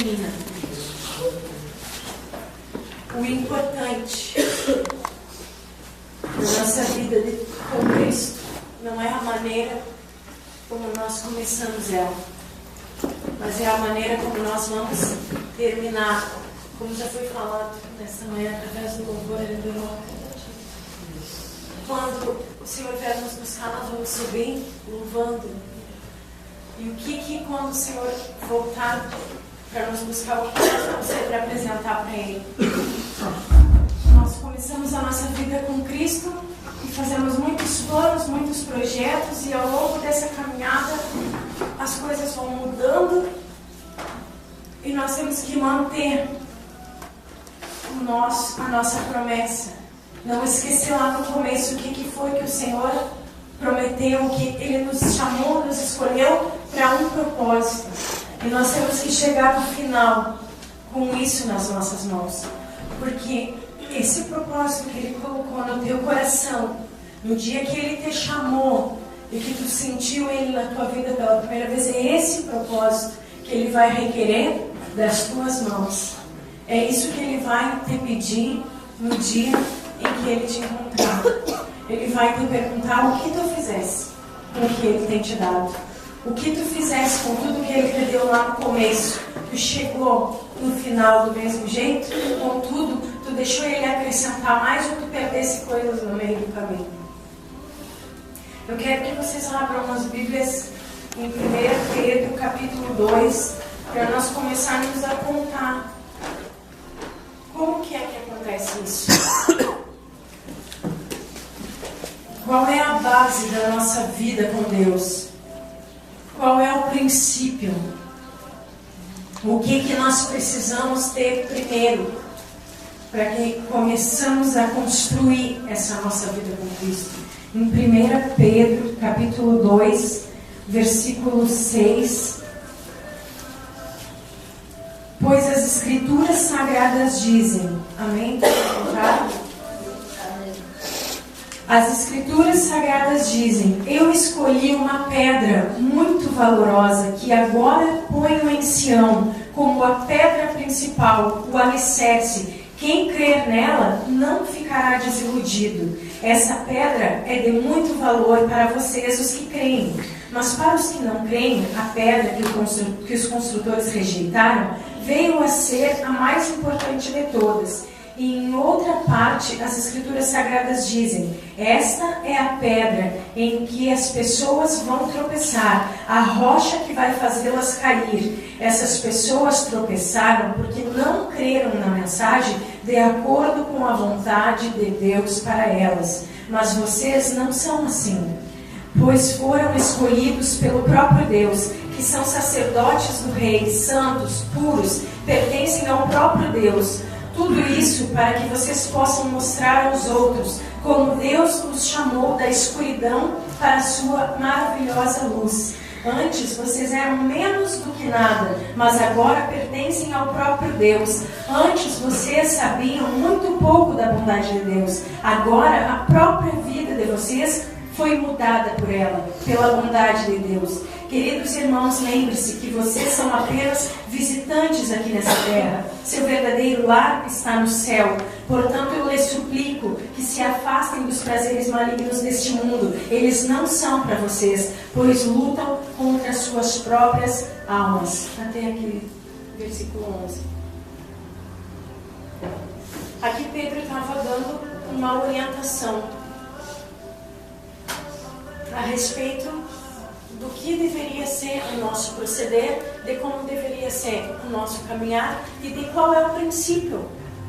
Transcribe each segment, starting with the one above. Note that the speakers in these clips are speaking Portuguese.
termina. O importante na nossa vida com Cristo não é a maneira como nós começamos ela, mas é a maneira como nós vamos terminar, como já foi falado nesta manhã através do louvor e do louvor. Quando o Senhor vier nos buscar, nós vamos subir louvando. E o que quando o Senhor voltar para nos buscar, o que nós vamos ter para apresentar para Ele? Nós começamos a nossa vida com Cristo e fazemos muitos planos, muitos projetos, e ao longo dessa caminhada as coisas vão mudando e nós temos que manter a nossa promessa. Não esquecer lá no começo o que foi que o Senhor prometeu, que Ele nos chamou, nos escolheu para um propósito. E nós temos que chegar no final com isso nas nossas mãos. Porque esse propósito que Ele colocou no teu coração, no dia que Ele te chamou e que tu sentiu Ele na tua vida pela primeira vez, é esse propósito que Ele vai requerer das tuas mãos. É isso que Ele vai te pedir no dia em que Ele te encontrar. Ele vai te perguntar o que tu fizesse com o que Ele tem te dado. O que tu fizesse com tudo que Ele te deu lá no começo. Tu chegou no final do mesmo jeito, contudo, tu deixou Ele acrescentar mais ou tu perdesse coisas no meio do caminho. Eu quero que vocês abram as Bíblias em 1 Pedro capítulo 2, para nós começarmos a contar como que é que acontece isso. Qual é a base da nossa vida com Deus? Qual é o princípio? O que nós precisamos ter primeiro para que começamos a construir essa nossa vida com Cristo? Em 1 Pedro, capítulo 2, versículo 6. Pois as Escrituras Sagradas dizem, amém? As Escrituras Sagradas dizem: eu escolhi uma pedra muito valorosa que agora ponho em Sião como a pedra principal, o alicerce. Quem crer nela não ficará desiludido. Essa pedra é de muito valor para vocês, os que creem. Mas para os que não creem, a pedra que os construtores rejeitaram veio a ser a mais importante de todas. E em outra parte, as Escrituras Sagradas dizem: esta é a pedra em que as pessoas vão tropeçar, a rocha que vai fazê-las cair. Essas pessoas tropeçaram porque não creram na mensagem de acordo com a vontade de Deus para elas. Mas vocês não são assim, pois foram escolhidos pelo próprio Deus, que são sacerdotes do Rei, santos, puros, pertencem ao próprio Deus. Tudo isso para que vocês possam mostrar aos outros como Deus os chamou da escuridão para a sua maravilhosa luz. Antes vocês eram menos do que nada, mas agora pertencem ao próprio Deus. Antes vocês sabiam muito pouco da bondade de Deus. Agora a própria vida de vocês foi mudada por ela, pela bondade de Deus. Queridos irmãos, lembre-se que vocês são apenas visitantes aqui nessa terra. Seu verdadeiro lar está no céu. Portanto, eu lhes suplico que se afastem dos prazeres malignos deste mundo. Eles não são para vocês, pois lutam contra as suas próprias almas. Até aqui, versículo 11. Aqui Pedro estava dando uma orientação a respeito do que deveria ser o nosso proceder, de como deveria ser o nosso caminhar e de qual é o princípio,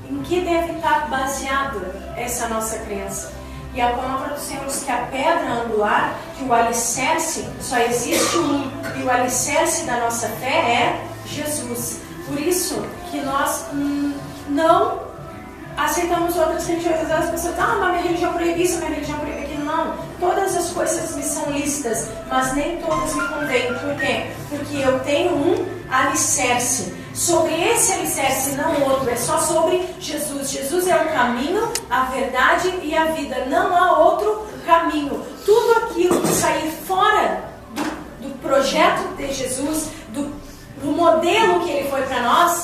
em que deve estar baseado essa nossa crença. E a palavra do Senhor diz que a pedra angular, que o alicerce, só existe um, e o alicerce da nossa fé é Jesus. Por isso que nós não aceitamos outras religiões. As pessoas dizem: mas minha religião proíbe isso, minha religião proíbe aquilo. Não, todas as coisas me são lícitas, mas nem todas me convêm. Por quê? Porque eu tenho um alicerce. Sobre esse alicerce, não outro, é só sobre Jesus. Jesus é o caminho, a verdade e a vida. Não há outro caminho. Tudo aquilo que sair fora do projeto de Jesus, do modelo que Ele foi para nós,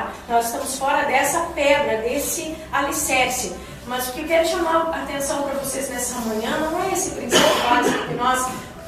pilar. Nós estamos fora dessa pedra, desse alicerce. Mas o que eu quero chamar a atenção para vocês nessa manhã não é esse princípio básico que nós,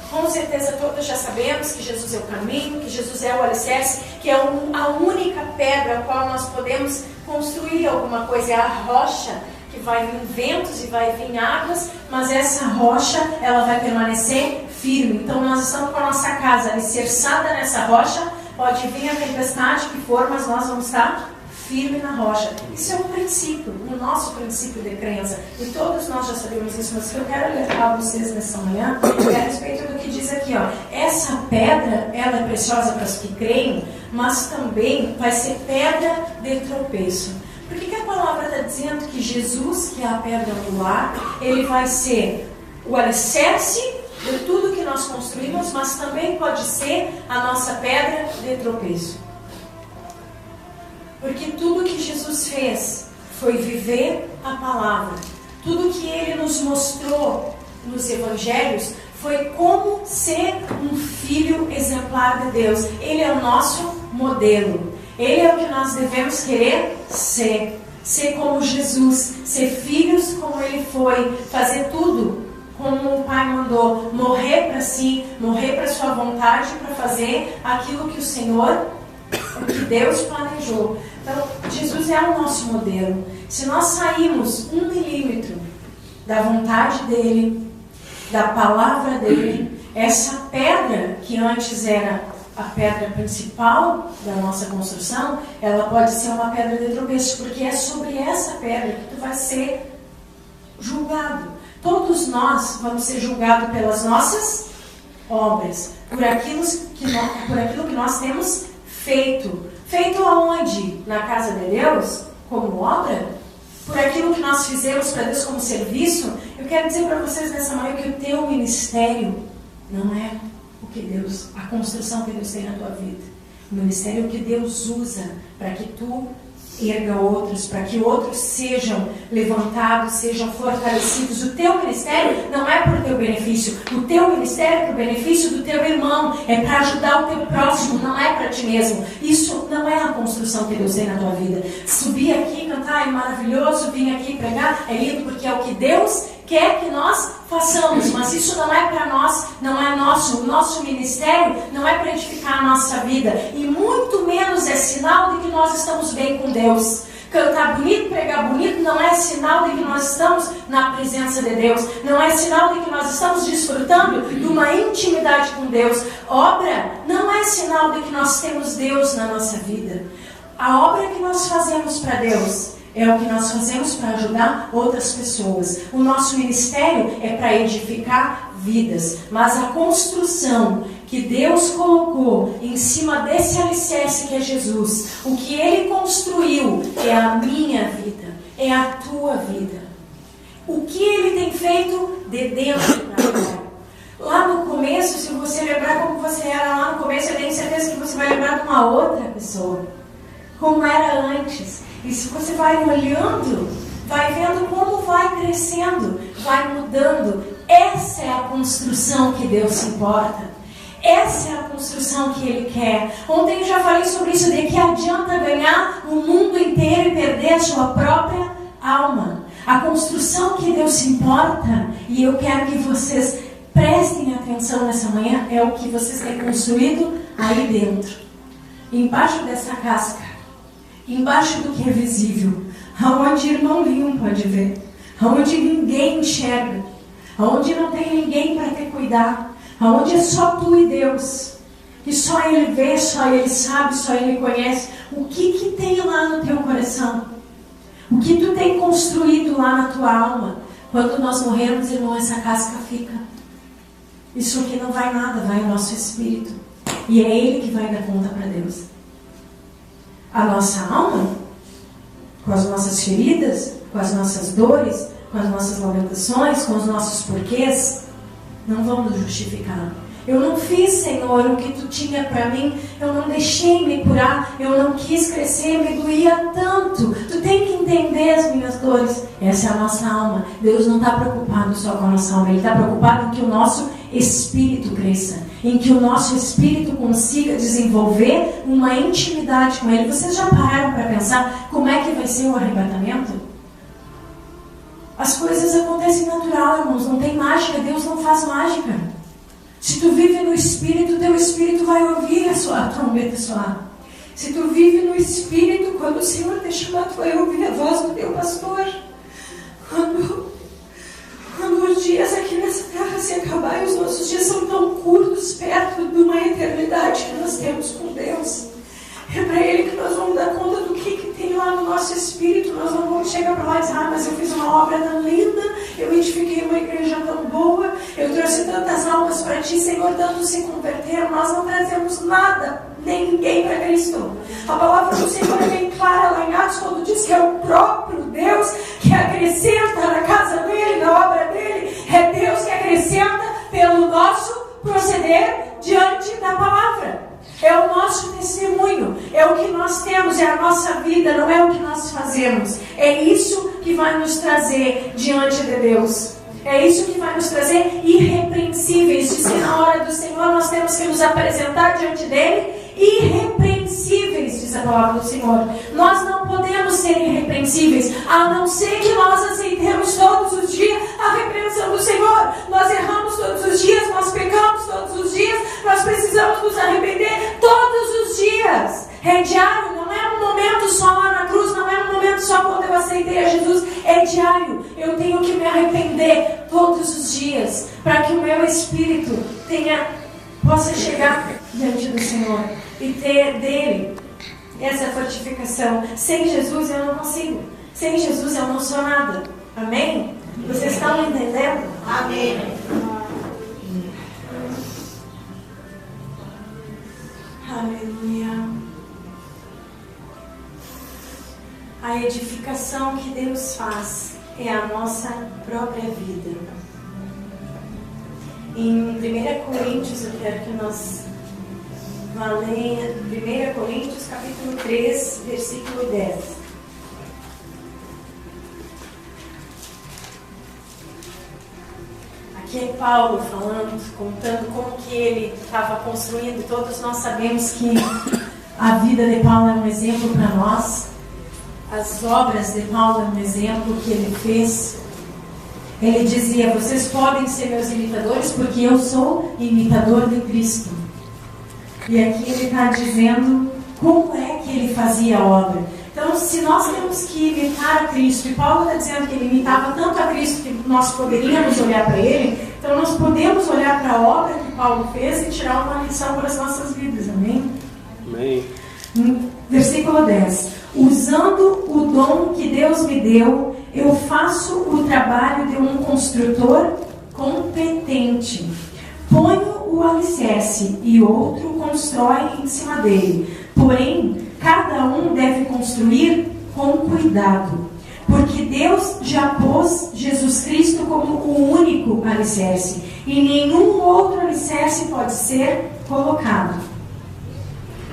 com certeza, todos já sabemos, que Jesus é o caminho, que Jesus é o alicerce, que é a única pedra a qual nós podemos construir alguma coisa, é a rocha, que vai vir ventos e vai vir águas, mas essa rocha, ela vai permanecer firme. Então nós estamos com a nossa casa alicerçada nessa rocha, pode vir a tempestade que for, mas nós vamos estar firme na rocha. Isso é um princípio, o nosso princípio de crença. E todos nós já sabemos isso, mas o que eu quero alertar vocês nessa manhã é a respeito do que diz aqui, ó. Essa pedra, ela é preciosa para os que creem, mas também vai ser pedra de tropeço. Por que a palavra está dizendo que Jesus, que é a pedra angular, ele vai ser o alicerce de tudo que nós construímos, mas também pode ser a nossa pedra de tropeço? Porque tudo que Jesus fez foi viver a palavra. Tudo que ele nos mostrou nos evangelhos foi como ser um filho exemplar de Deus. Ele é o nosso modelo. Ele é o que nós devemos querer ser. Ser como Jesus, ser filhos como ele foi, fazer tudo como o Pai mandou, morrer para si, morrer para sua vontade, para fazer aquilo que o Senhor, o que Deus planejou. Então, Jesus é o nosso modelo. Se nós sairmos 1 milímetro da vontade dele, da palavra dele, essa pedra que antes era a pedra principal da nossa construção, ela pode ser uma pedra de tropeço, porque é sobre essa pedra que tu vai ser julgado. Todos nós vamos ser julgados pelas nossas obras, por aquilo que nós temos feito. Feito aonde? Na casa de Deus? Como obra? Por aquilo que nós fizemos para Deus como serviço? Eu quero dizer para vocês nessa manhã que o teu ministério não é o que Deus, a construção que Deus tem na tua vida. O ministério é o que Deus usa para que tu erga outros, para que outros sejam levantados, sejam fortalecidos. O teu ministério não é para o teu benefício. O teu ministério é para o benefício do teu irmão. É para ajudar o teu próximo, não é para ti mesmo. Isso não é a construção que Deus tem na tua vida. Subir aqui, cantar é maravilhoso, vir aqui pregar é lindo, porque é o que Deus quer que nós façamos, mas isso não é para nós, não é nosso. O nosso ministério não é para edificar a nossa vida, e muito menos é sinal de que nós estamos bem com Deus. Cantar bonito, pregar bonito não é sinal de que nós estamos na presença de Deus, não é sinal de que nós estamos desfrutando de uma intimidade com Deus. Obra não é sinal de que nós temos Deus na nossa vida. A obra que nós fazemos para Deus é o que nós fazemos para ajudar outras pessoas. O nosso ministério é para edificar vidas. Mas a construção que Deus colocou em cima desse alicerce que é Jesus, o que Ele construiu é a minha vida, é a tua vida. O que Ele tem feito de dentro para fora. Lá no começo, se você lembrar como você era lá no começo, eu tenho certeza que você vai lembrar de uma outra pessoa. Como era antes. E se você vai olhando, vai vendo como vai crescendo, vai mudando. Essa é a construção que Deus se importa. Essa é a construção que Ele quer. Ontem eu já falei sobre isso, de que adianta ganhar o mundo inteiro e perder a sua própria alma. A construção que Deus se importa, e eu quero que vocês prestem atenção nessa manhã, é o que vocês têm construído aí dentro. Embaixo dessa casca. Embaixo do que é visível, aonde irmão nenhum pode ver, aonde ninguém enxerga, aonde não tem ninguém para te cuidar, aonde é só tu e Deus, e só Ele vê, só Ele sabe, só Ele conhece. O que tem lá no teu coração? O que tu tem construído lá na tua alma? Quando nós morrermos, irmão, essa casca fica. Isso aqui não vai nada, vai o nosso espírito, e é Ele que vai dar conta para Deus. A nossa alma, com as nossas feridas, com as nossas dores, com as nossas lamentações, com os nossos porquês, não vão nos justificar. Eu não fiz, Senhor, o que Tu tinha para mim, eu não deixei me curar, eu não quis crescer, me doía tanto. Tu tem que entender as minhas dores. Essa é a nossa alma. Deus não está preocupado só com a nossa alma, Ele está preocupado em que o nosso espírito cresça, em que o nosso espírito consiga desenvolver uma intimidade com Ele. Vocês já pararam para pensar como é que vai ser o arrebatamento? As coisas acontecem natural, irmãos, não tem mágica, Deus não faz mágica. Se tu vive no Espírito, teu Espírito vai ouvir a trombeta soar. Se tu vive no Espírito, quando o Senhor te chamar, tu vai ouvir a voz do teu pastor. Quando os dias aqui nessa terra se acabarem, os nossos dias são tão curtos perto de uma eternidade que nós temos com Deus. É para Ele que nós vamos dar conta do que tem lá no nosso espírito. Nós não vamos chegar para lá e dizer: mas eu fiz uma obra tão linda, eu edifiquei uma igreja tão boa, eu trouxe tantas almas para Ti, Senhor, tantos se converteram. Nós não trazemos nada, nem ninguém para Cristo. A palavra do Senhor é bem clara lá em Atos, quando diz que é o próprio Deus que acrescenta na casa dele, na obra dele. É Deus que acrescenta pelo nosso proceder diante da palavra. É o nosso testemunho, é o que nós temos, é a nossa vida, não é o que nós fazemos. É isso que vai nos trazer diante de Deus. É isso que vai nos trazer irrepreensíveis. Diz que na hora do Senhor nós temos que nos apresentar diante dele irrepreensíveis, diz a palavra do Senhor. Nós não podemos ser irrepreensíveis, a não ser que nós aceitemos todos os dias a repreensão do Senhor. Nós erramos todos os dias, nós pecamos todos os dias, nós precisamos nos arrepender todos os dias. É diário, não é um momento só lá na cruz, não é um momento só quando eu aceitei a Jesus, é diário. Eu tenho que me arrepender todos os dias, para que o meu espírito possa chegar diante do Senhor e ter dele essa fortificação. Sem Jesus eu não consigo, sem Jesus eu não sou nada. Amém? Vocês estão entendendo? Amém. Aleluia. A edificação que Deus faz é a nossa própria vida. Em 1 Coríntios, eu quero que nós leia 1 Coríntios capítulo 3, versículo 10. Aqui é Paulo falando, contando como que ele estava construindo. Todos nós sabemos que a vida de Paulo é um exemplo para nós. As obras de Paulo é um exemplo que ele fez. Ele dizia: vocês podem ser meus imitadores porque eu sou imitador de Cristo. E aqui ele está dizendo como é que ele fazia a obra. Então, se nós temos que imitar a Cristo, e Paulo está dizendo que ele imitava tanto a Cristo que nós poderíamos olhar para ele, então nós podemos olhar para a obra que Paulo fez e tirar uma lição para as nossas vidas. Amém? Amém. Versículo 10. Usando o dom que Deus me deu, eu faço o trabalho de um construtor competente. Ponho o alicerce e outro constrói em cima dele. Porém, cada um deve construir com cuidado, porque Deus já pôs Jesus Cristo como o único alicerce, e nenhum outro alicerce pode ser colocado.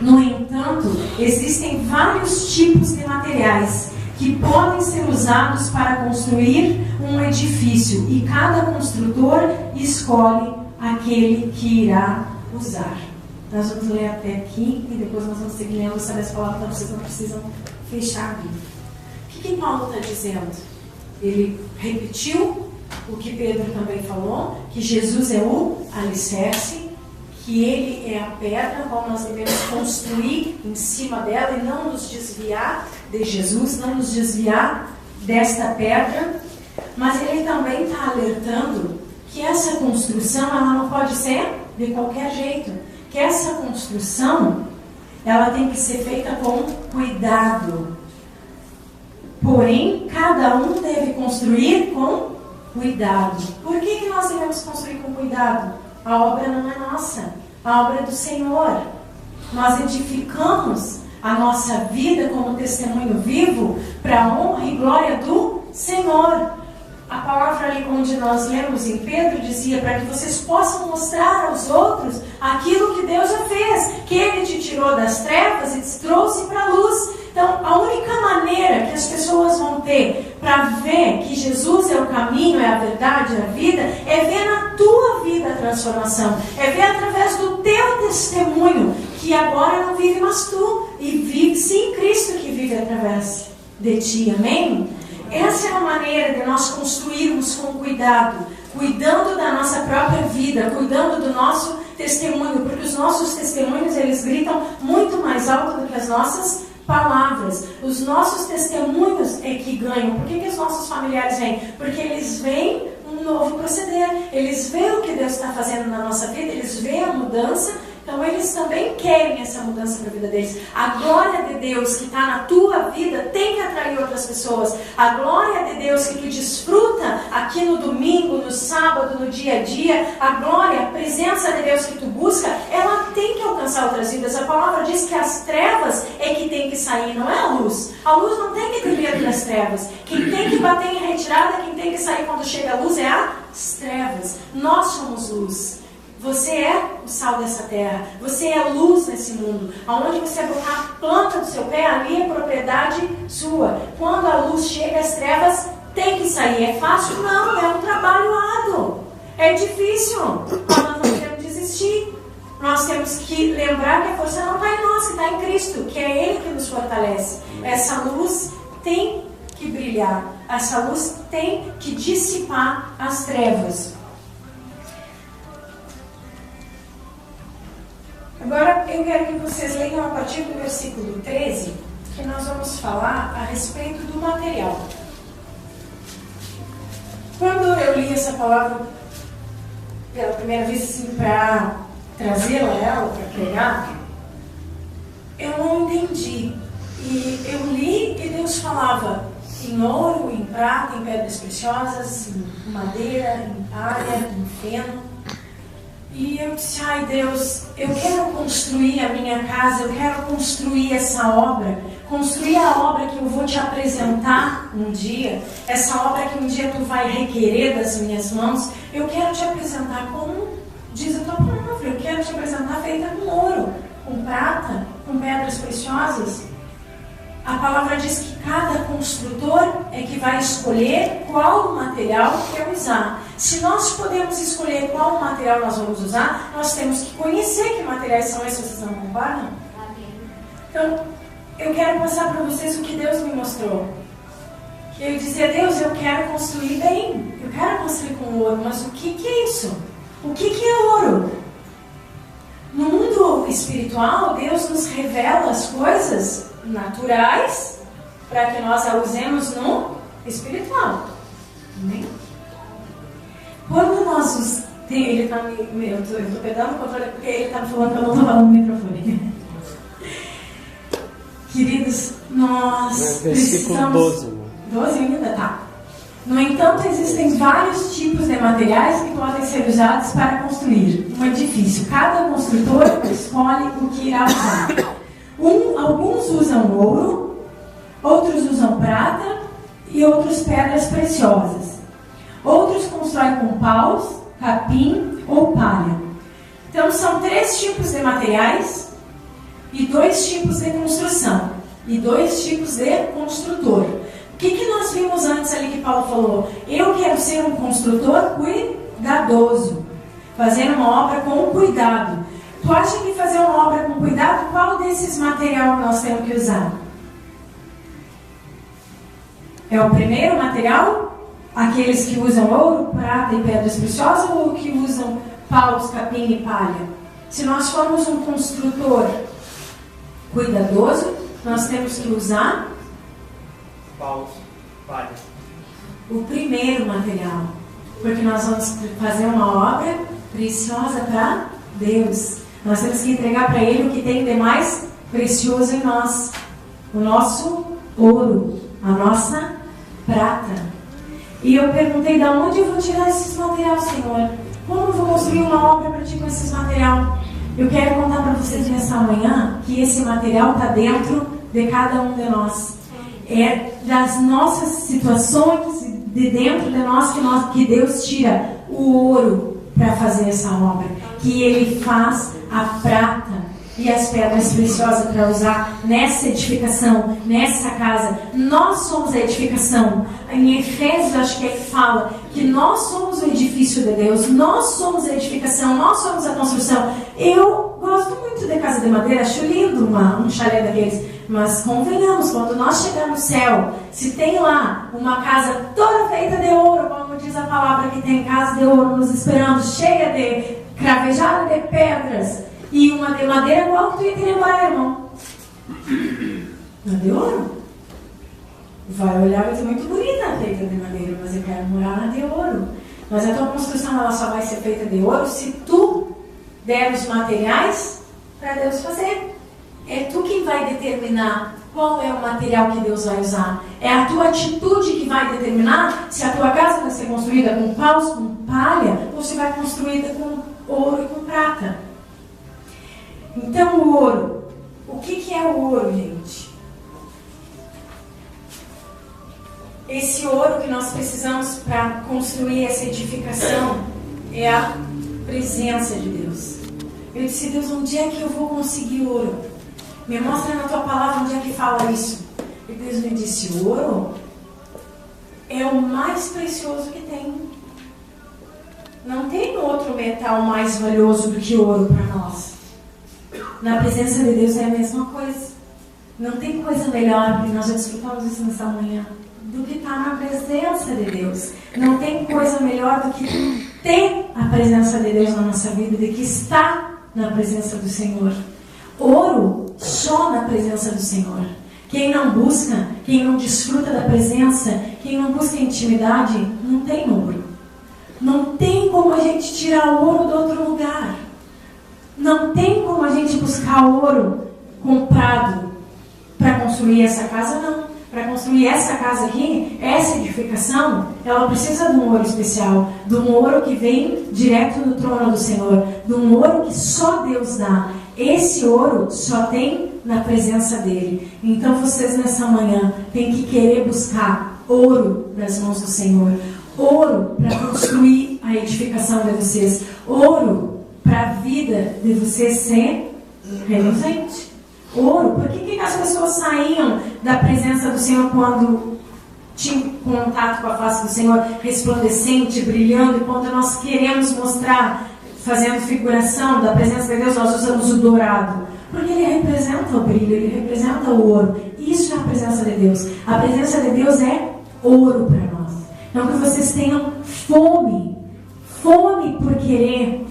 No entanto, existem vários tipos de materiais que podem ser usados para construir um edifício, e cada construtor escolhe aquele que irá usar. Nós vamos ler até aqui e depois nós vamos seguir lendo essa palavra, então vocês não precisam fechar a Bíblia. O que Paulo está dizendo? Ele repetiu o que Pedro também falou, que Jesus é o alicerce, que ele é a pedra, qual nós devemos construir em cima dela e não nos desviar de Jesus, não nos desviar desta pedra. Mas ele também está alertando que essa construção ela não pode ser de qualquer jeito, que essa construção ela tem que ser feita com cuidado. Porém, cada um deve construir com cuidado. Por que nós devemos construir com cuidado? A obra não é nossa, a obra é do Senhor. Nós edificamos a nossa vida como testemunho vivo para a honra e glória do Senhor. a palavra ali onde nós lemos em Pedro dizia para que vocês possam mostrar aos outros aquilo que Deus já fez, que Ele te tirou das trevas e te trouxe para a luz. Então, a única maneira que as pessoas vão ter para ver que Jesus é o caminho, é a verdade, é a vida, é ver na tua vida a transformação, é ver através do teu testemunho, que agora não vive mais tu, e vive sim Cristo que vive através de ti, amém? Essa é a maneira de nós construirmos com cuidado, cuidando da nossa própria vida, cuidando do nosso testemunho, porque os nossos testemunhos, eles gritam muito mais alto do que as nossas palavras. Os nossos testemunhos é que ganham. Por que os nossos familiares vêm? Porque eles veem um novo proceder, eles veem o que Deus está fazendo na nossa vida, eles veem a mudança. Então eles também querem essa mudança para a vida deles. A glória de Deus que está na tua vida tem que atrair outras pessoas. A glória de Deus que tu desfruta aqui no domingo, no sábado, no dia a dia, a glória, a presença de Deus que tu busca, ela tem que alcançar outras vidas. A palavra diz que as trevas é que tem que sair, não é a luz. A luz não tem que ter medo das trevas. Quem tem que bater em retirada, quem tem que sair quando chega a luz é as trevas. Nós somos luz. Você é o sal dessa terra. Você é luz nesse mundo. Aonde você botar a planta do seu pé, ali é propriedade sua. Quando a luz chega, as trevas têm que sair. É fácil? Não, é um trabalho árduo. É difícil. Mas nós não podemos desistir. Nós temos que lembrar que a força não está em nós, que está em Cristo, que é Ele que nos fortalece. Essa luz tem que brilhar. Essa luz tem que dissipar as trevas. Agora eu quero que vocês leiam a partir do versículo 13, que nós vamos falar a respeito do material. Quando eu li essa palavra pela primeira vez assim, para trazê-la ela, para pregar, eu não entendi. E eu li e Deus falava em ouro, em prata, em pedras preciosas, em madeira, em palha, em feno. E eu disse, ai Deus, eu quero construir a minha casa, eu quero construir essa obra, construir a obra que eu vou te apresentar um dia, essa obra que um dia tu vai requerer das minhas mãos, eu quero te apresentar como diz a tua palavra, eu quero te apresentar feita com ouro, com prata, com pedras preciosas. A palavra diz que cada construtor é que vai escolher qual material quer usar. Se nós podemos escolher qual material nós vamos usar, nós temos que conhecer que materiais são esses, vocês não concordam? Então, eu quero passar para vocês o que Deus me mostrou. Eu dizia, Deus, eu quero construir bem, eu quero construir com ouro, mas o que é isso? O que é ouro? No mundo espiritual, Deus nos revela as coisas naturais para que nós a usemos no espiritual. Amém? Quando nós os... Ele está me... Eu estou pegando o controle porque ele está me falando que eu não estou falando no microfone. Queridos, nós precisamos... 12. 12 ainda? Tá. No entanto, existem vários tipos de materiais que podem ser usados para construir um edifício. Cada construtor escolhe o que irá usar. Alguns usam ouro, outros usam prata e outros pedras preciosas. Outros constroem com paus, capim ou palha. Então são 3 tipos de materiais e 2 tipos de construção e 2 tipos de construtor. O que nós vimos antes ali que Paulo falou? Eu quero ser um construtor cuidadoso, fazer uma obra com cuidado. Tu acha que fazer uma obra com cuidado, qual desses materiais nós temos que usar? É o primeiro material? Aqueles que usam ouro, prata e pedras preciosas, ou que usam paus, capim e palha? Se nós formos um construtor cuidadoso, nós temos que usar paus, palha. O primeiro material, porque nós vamos fazer uma obra preciosa para Deus. Nós temos que entregar para Ele o que tem de mais precioso em nós. O nosso ouro, a nossa prata. E eu perguntei, de onde eu vou tirar esses materiais, Senhor? Como eu vou construir uma obra para Ti com esses materiais? Eu quero contar para vocês nessa manhã que esse material está dentro de cada um de nós. É das nossas situações, de dentro de nós que Deus tira o ouro para fazer essa obra, que Ele faz a prata e as pedras preciosas para usar nessa edificação, nessa casa. Nós somos a edificação. Em Efésios, acho que ele fala que nós somos o edifício de Deus, nós somos a edificação, nós somos a construção. Eu gosto muito de casa de madeira, acho lindo um chalé daqueles, mas convenhamos, quando nós chegarmos no céu, se tem lá uma casa toda feita de ouro, como diz a palavra que tem casa de ouro nos esperando, cheia de cravejada de pedras, e uma de madeira, qual que tu ia querer morar, irmão? Não de ouro? Vai olhar, vai ser muito bonita feita de madeira, mas eu quero morar na de ouro. Mas a tua construção ela só vai ser feita de ouro se tu der os materiais para Deus fazer. É tu quem vai determinar qual é o material que Deus vai usar. É a tua atitude que vai determinar se a tua casa vai ser construída com paus, com palha, ou se vai construída com ouro e com prata. Então o ouro. O que é o ouro, gente? Esse ouro que nós precisamos para construir essa edificação é a presença de Deus. Eu disse, Deus, onde é que eu vou conseguir ouro? Me mostra na tua palavra onde é que fala isso. E Deus me disse, o ouro é o mais precioso que tem. Não tem outro metal mais valioso do que ouro para nós. Na presença de Deus é a mesma coisa. Não tem coisa melhor, e nós já desfrutamos isso nessa manhã, do que estar na presença de Deus. Não tem coisa melhor do que ter a presença de Deus na nossa vida, do que estar na presença do Senhor. Ouro só na presença do Senhor. Quem não busca, quem não desfruta da presença, quem não busca intimidade, não tem ouro. Não tem como a gente tirar o ouro de outro lugar. Não tem como a gente buscar ouro comprado para construir essa casa, não. Para construir essa casa aqui, essa edificação, ela precisa de um ouro especial, de um ouro que vem direto do trono do Senhor, de um ouro que só Deus dá. Esse ouro só tem na presença dele. Então vocês nessa manhã têm que querer buscar ouro nas mãos do Senhor, ouro para construir a edificação de vocês, ouro para a vida de vocês ser reluzente. Ouro. Por que as pessoas saíam da presença do Senhor quando tinham contato com a face do Senhor, resplandecente, brilhando? E quando nós queremos mostrar, fazendo figuração da presença de Deus, nós usamos o dourado. Porque ele representa o brilho, ele representa o ouro. Isso é a presença de Deus. A presença de Deus é ouro para nós. Então que vocês tenham fome por querer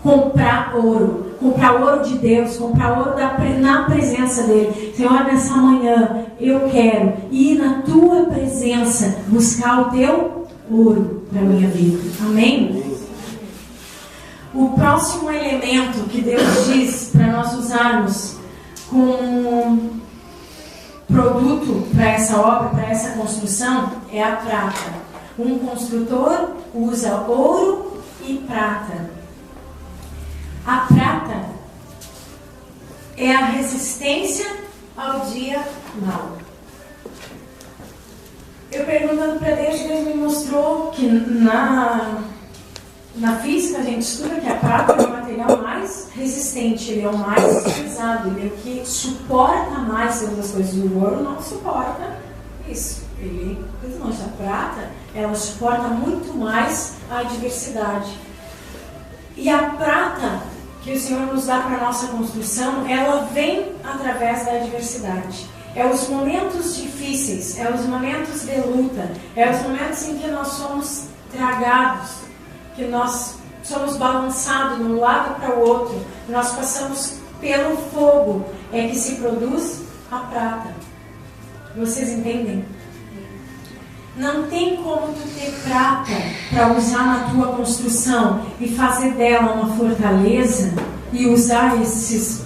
comprar ouro de Deus, comprar ouro na presença dele. Senhor, nessa manhã eu quero ir na tua presença buscar o teu ouro para a minha vida. Amém? O próximo elemento que Deus diz para nós usarmos como produto para essa obra, para essa construção, é a prata. Um construtor usa ouro e prata. A prata é a resistência ao dia mau. Eu perguntando para Deus, Deus me mostrou que na física a gente estuda que a prata é o material mais resistente, ele é o mais pesado, ele é o que suporta mais as coisas. O ouro não suporta isso. A prata, ela suporta muito mais a adversidade. E a prata que o Senhor nos dá para a nossa construção, ela vem através da adversidade. É os momentos difíceis, é os momentos de luta, é os momentos em que nós somos tragados, que nós somos balançados de um lado para o outro, nós passamos pelo fogo, é que se produz a prata. Vocês entendem? Não tem como tu ter prata para usar na tua construção e fazer dela uma fortaleza e usar esses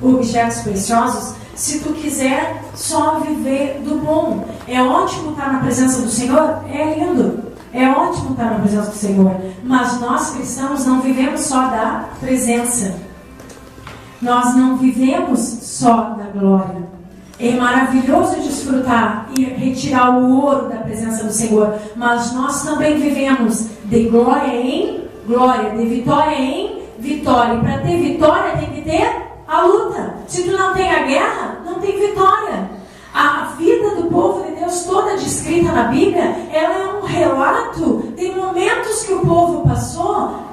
objetos preciosos se tu quiser só viver do bom. É ótimo estar na presença do Senhor? É lindo. É ótimo estar na presença do Senhor. Mas nós cristãos não vivemos só da presença. Nós não vivemos só da glória. É maravilhoso desfrutar e retirar o ouro da presença do Senhor, mas nós também vivemos de glória em glória, de vitória em vitória. E para ter vitória tem que ter a luta. Se tu não tem a guerra, não tem vitória. A vida do povo de Deus toda descrita na Bíblia, ela é um relato de momentos que o povo passou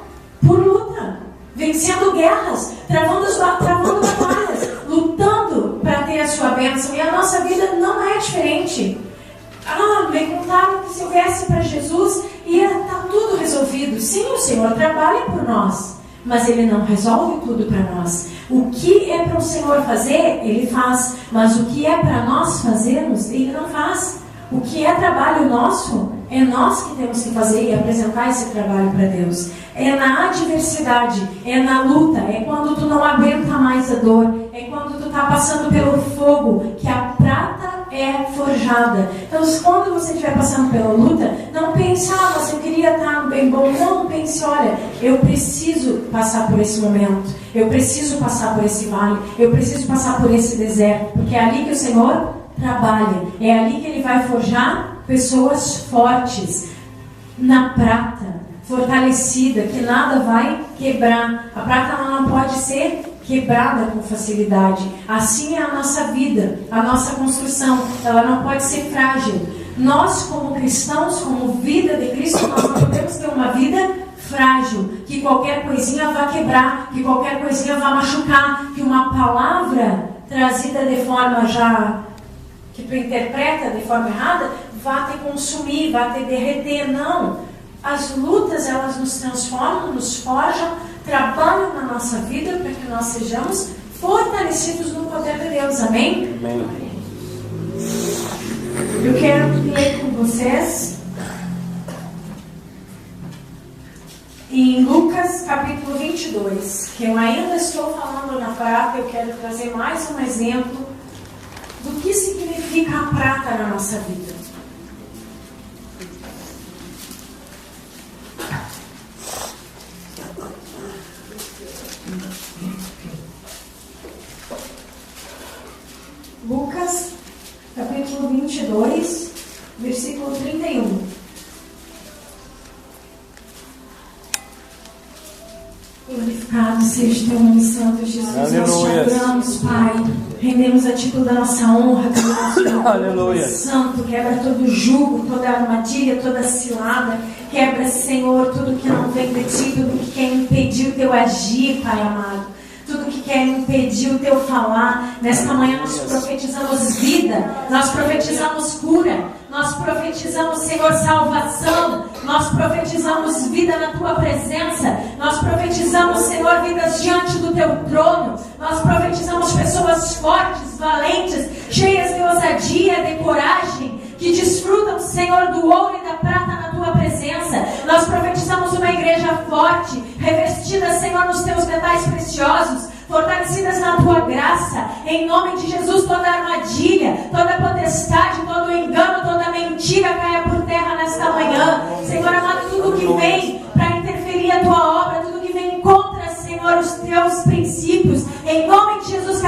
por luta, vencendo guerras, travando batalhas, lutando para ter a sua bênção. E a nossa vida não é diferente. Me contaram que se eu viesse para Jesus ia estar tudo resolvido. Sim, o Senhor trabalha por nós, mas Ele não resolve tudo para nós. O que é para o Senhor fazer, Ele faz. Mas o que é para nós fazermos, Ele não faz. O que é trabalho nosso, é nós que temos que fazer e apresentar esse trabalho para Deus. É na adversidade, é na luta, é quando tu não aguenta mais a dor, é quando tu está passando pelo fogo, que a prata é forjada. Então, quando você estiver passando pela luta, não pense, mas eu queria estar bem bom. Não, pense, olha, eu preciso passar por esse momento, eu preciso passar por esse vale, eu preciso passar por esse deserto, porque é ali que o Senhor trabalha, é ali que Ele vai forjar pessoas fortes, na prata, fortalecida, que nada vai quebrar. A prata ela não pode ser quebrada com facilidade. Assim é a nossa vida, a nossa construção, ela não pode ser frágil. Nós, como cristãos, como vida de Cristo, nós não podemos ter uma vida frágil, que qualquer coisinha vai quebrar, que qualquer coisinha vai machucar, que uma palavra trazida de forma que tu interpreta de forma errada, vai te consumir, vai te derreter. Não. As lutas, elas nos transformam, nos forjam, trabalham na nossa vida para que nós sejamos fortalecidos no poder de Deus. Amém? Amém. Eu quero ler com vocês em Lucas capítulo 22, que eu ainda estou falando na prata. Eu quero trazer mais um exemplo do que significa a prata na nossa vida. Lucas, capítulo 22, versículo 31. Glorificado seja o teu nome santo, Jesus. Aleluia. Nós te adoramos, Pai. Rendemos a ti toda a nossa honra, todo o nosso louvor. Aleluia. Santo, quebra todo jugo, toda armadilha, toda cilada. Quebra, Senhor, tudo que não vem de ti, tudo que quer impedir o teu agir, Pai amado. Tudo que quer impedir o teu falar. Nesta manhã nós profetizamos vida, nós profetizamos cura, nós profetizamos, Senhor, salvação, nós profetizamos vida na tua presença, nós profetizamos, Senhor, vidas diante do teu trono, nós profetizamos pessoas fortes, valentes, cheias de ousadia, de coragem, que desfrutam, Senhor, do ouro e da prata na tua presença. Nós profetizamos uma igreja forte, revestida, Senhor, nos teus metais preciosos, fortalecidas na tua graça. Em nome de Jesus, toda armadilha, toda potestade, todo engano, toda mentira caia por terra nesta manhã. Senhor amado, tudo que vem para interferir a tua obra, tudo que vem contra, Senhor, os teus princípios, em nome de Jesus,